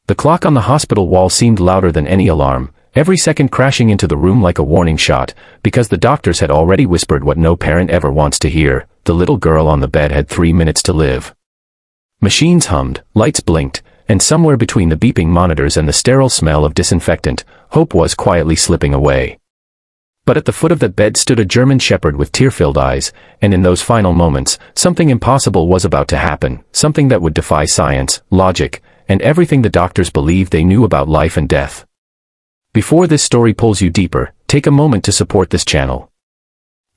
The clock on the hospital wall seemed louder than any alarm, every second crashing into the room like a warning shot, because the doctors had already whispered what no parent ever wants to hear: the little girl on the bed had 3 minutes to live. Machines hummed, lights blinked, and somewhere between the beeping monitors and the sterile smell of disinfectant, hope was quietly slipping away. But at the foot of that bed stood a German shepherd with tear-filled eyes, and in those final moments, something impossible was about to happen, something that would defy science, logic, and everything the doctors believed they knew about life and death. Before this story pulls you deeper, take a moment to support this channel.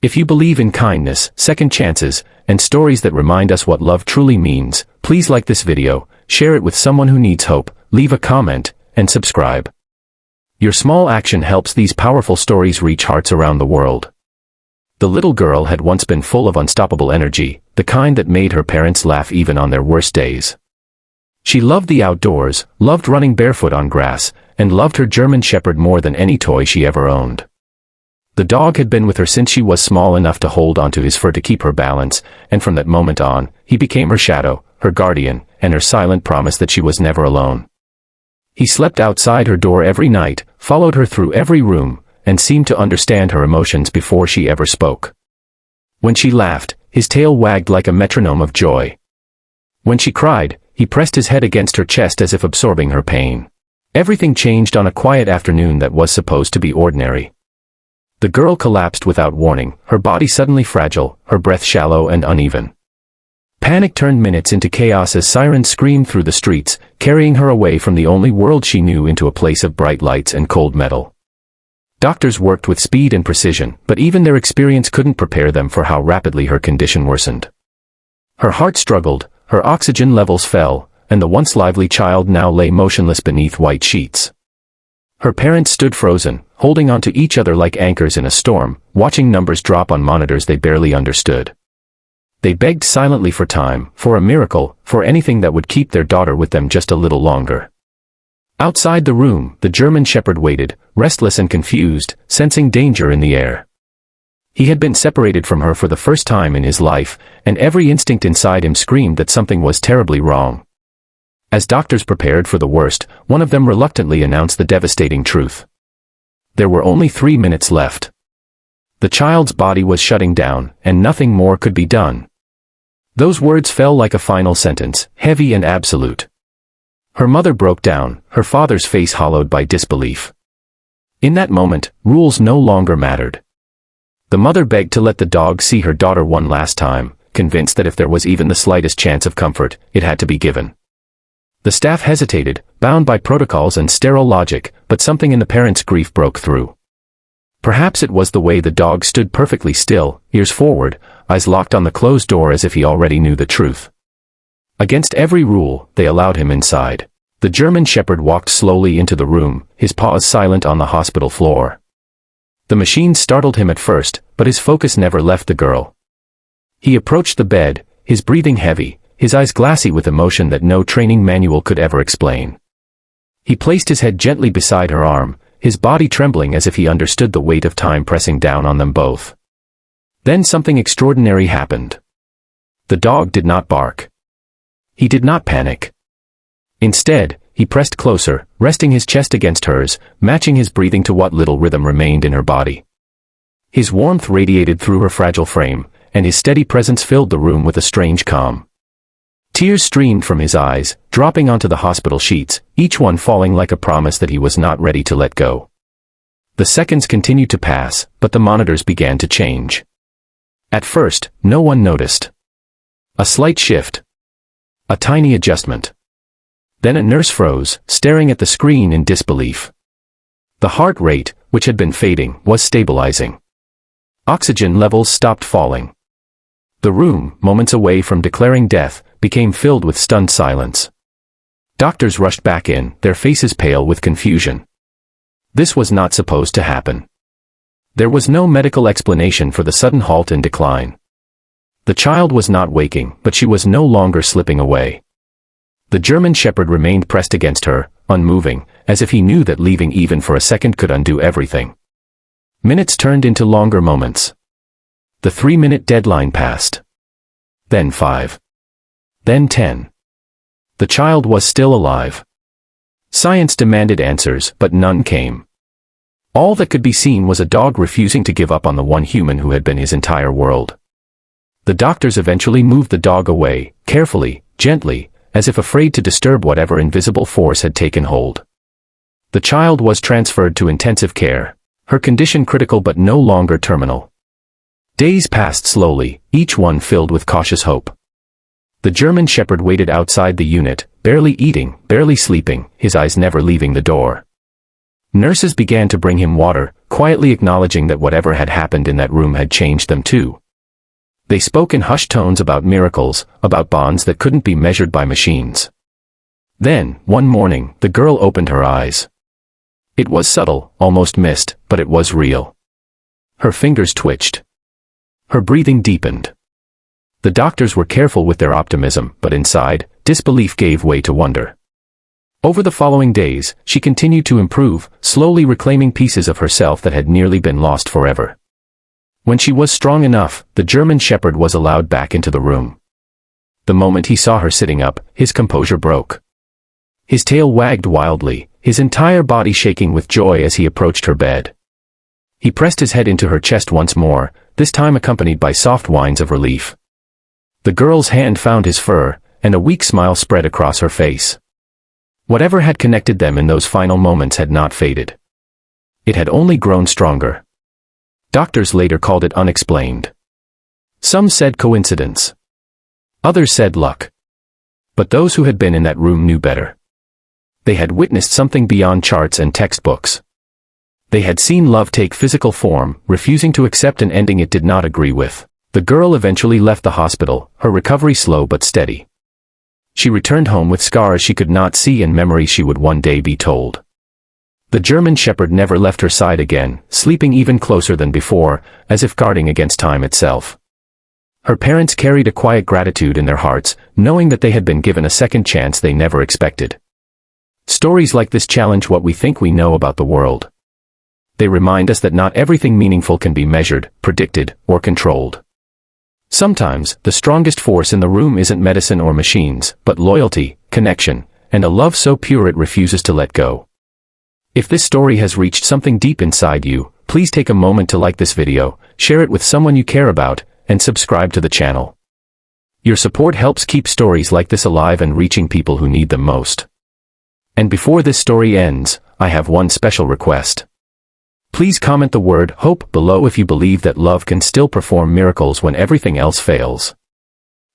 If you believe in kindness, second chances, and stories that remind us what love truly means, please like this video, share it with someone who needs hope, leave a comment, and subscribe. Your small action helps these powerful stories reach hearts around the world. The little girl had once been full of unstoppable energy, the kind that made her parents laugh even on their worst days. She loved the outdoors, loved running barefoot on grass, and loved her German shepherd more than any toy she ever owned. The dog had been with her since she was small enough to hold onto his fur to keep her balance, and from that moment on, he became her shadow, her guardian, and her silent promise that she was never alone. He slept outside her door every night, followed her through every room, and seemed to understand her emotions before she ever spoke. When she laughed, his tail wagged like a metronome of joy. When she cried, he pressed his head against her chest as if absorbing her pain. Everything changed on a quiet afternoon that was supposed to be ordinary. The girl collapsed without warning, her body suddenly fragile, her breath shallow and uneven. Panic turned minutes into chaos as sirens screamed through the streets, carrying her away from the only world she knew into a place of bright lights and cold metal. Doctors worked with speed and precision, but even their experience couldn't prepare them for how rapidly her condition worsened. Her heart struggled, her oxygen levels fell, and the once lively child now lay motionless beneath white sheets. Her parents stood frozen, holding onto each other like anchors in a storm, watching numbers drop on monitors they barely understood. They begged silently for time, for a miracle, for anything that would keep their daughter with them just a little longer. Outside the room, the German shepherd waited, restless and confused, sensing danger in the air. He had been separated from her for the first time in his life, and every instinct inside him screamed that something was terribly wrong. As doctors prepared for the worst, one of them reluctantly announced the devastating truth. There were only 3 minutes left. The child's body was shutting down, and nothing more could be done. Those words fell like a final sentence, heavy and absolute. Her mother broke down, her father's face hollowed by disbelief. In that moment, rules no longer mattered. The mother begged to let the dog see her daughter one last time, convinced that if there was even the slightest chance of comfort, it had to be given. The staff hesitated, bound by protocols and sterile logic, but something in the parents' grief broke through. Perhaps it was the way the dog stood perfectly still, ears forward, eyes locked on the closed door as if he already knew the truth. Against every rule, they allowed him inside. The German shepherd walked slowly into the room, his paws silent on the hospital floor. The machines startled him at first, but his focus never left the girl. He approached the bed, his breathing heavy, his eyes glassy with emotion that no training manual could ever explain. He placed his head gently beside her arm, his body trembling as if he understood the weight of time pressing down on them both. Then something extraordinary happened. The dog did not bark. He did not panic. Instead, he pressed closer, resting his chest against hers, matching his breathing to what little rhythm remained in her body. His warmth radiated through her fragile frame, and his steady presence filled the room with a strange calm. Tears streamed from his eyes, dropping onto the hospital sheets, each one falling like a promise that he was not ready to let go. The seconds continued to pass, but the monitors began to change. At first, no one noticed. A slight shift. A tiny adjustment. Then a nurse froze, staring at the screen in disbelief. The heart rate, which had been fading, was stabilizing. Oxygen levels stopped falling. The room, moments away from declaring death, became filled with stunned silence. Doctors rushed back in, their faces pale with confusion. This was not supposed to happen. There was no medical explanation for the sudden halt and decline. The child was not waking, but she was no longer slipping away. The German shepherd remained pressed against her, unmoving, as if he knew that leaving even for a second could undo everything. Minutes turned into longer moments. The 3-minute deadline passed. Then 5. Then 10. The child was still alive. Science demanded answers, but none came. All that could be seen was a dog refusing to give up on the one human who had been his entire world. The doctors eventually moved the dog away, carefully, gently, as if afraid to disturb whatever invisible force had taken hold. The child was transferred to intensive care, her condition critical but no longer terminal. Days passed slowly, each one filled with cautious hope. The German Shepherd waited outside the unit, barely eating, barely sleeping, his eyes never leaving the door. Nurses began to bring him water, quietly acknowledging that whatever had happened in that room had changed them too. They spoke in hushed tones about miracles, about bonds that couldn't be measured by machines. Then, one morning, the girl opened her eyes. It was subtle, almost mist, but it was real. Her fingers twitched. Her breathing deepened. The doctors were careful with their optimism, but inside, disbelief gave way to wonder. Over the following days, she continued to improve, slowly reclaiming pieces of herself that had nearly been lost forever. When she was strong enough, the German Shepherd was allowed back into the room. The moment he saw her sitting up, his composure broke. His tail wagged wildly, his entire body shaking with joy as he approached her bed. He pressed his head into her chest once more, this time accompanied by soft whines of relief. The girl's hand found his fur, and a weak smile spread across her face. Whatever had connected them in those final moments had not faded. It had only grown stronger. Doctors later called it unexplained. Some said coincidence. Others said luck. But those who had been in that room knew better. They had witnessed something beyond charts and textbooks. They had seen love take physical form, refusing to accept an ending it did not agree with. The girl eventually left the hospital, her recovery slow but steady. She returned home with scars she could not see and memories she would one day be told. The German Shepherd never left her side again, sleeping even closer than before, as if guarding against time itself. Her parents carried a quiet gratitude in their hearts, knowing that they had been given a second chance they never expected. Stories like this challenge what we think we know about the world. They remind us that not everything meaningful can be measured, predicted, or controlled. Sometimes, the strongest force in the room isn't medicine or machines, but loyalty, connection, and a love so pure it refuses to let go. If this story has reached something deep inside you, please take a moment to like this video, share it with someone you care about, and subscribe to the channel. Your support helps keep stories like this alive and reaching people who need them most. And before this story ends, I have one special request. Please comment the word hope below if you believe that love can still perform miracles when everything else fails.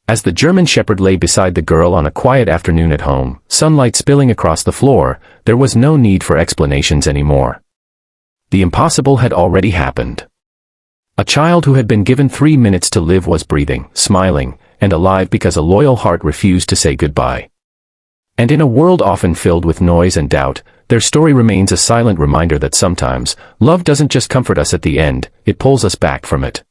As the German Shepherd lay beside the girl on a quiet afternoon at home, sunlight spilling across the floor, there was no need for explanations anymore. The impossible had already happened. A child who had been given 3 minutes to live was breathing, smiling, and alive because a loyal heart refused to say goodbye. And in a world often filled with noise and doubt, their story remains a silent reminder that sometimes, love doesn't just comfort us at the end, it pulls us back from it.